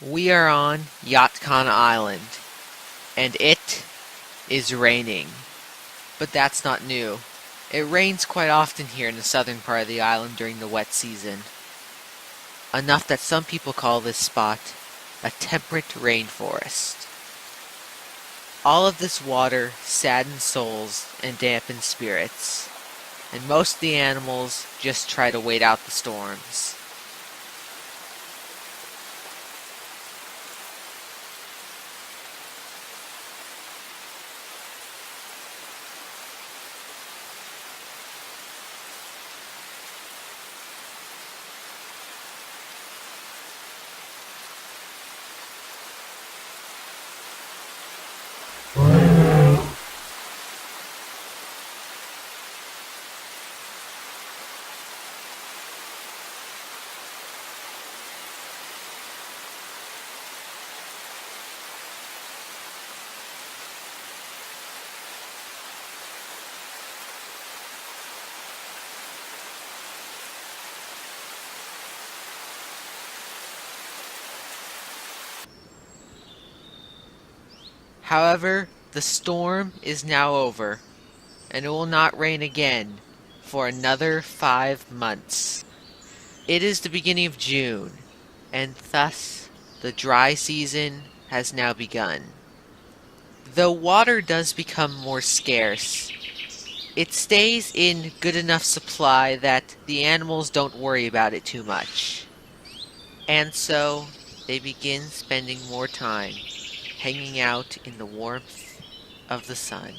We are on Yatcana Island, and it is raining. But that's not new. It rains quite often here in the southern part of the island during the wet season. Enough that some people call this spot a temperate rainforest. All of this water saddens souls and dampens spirits, and most of the animals just try to wait out the storms. However, the storm is now over, and it will not rain again for another 5 months. It is the beginning of June, and thus the dry season has now begun. Though water does become more scarce, it stays in good enough supply that the animals don't worry about it too much. And so they begin spending more time hanging out in the warmth of the sun.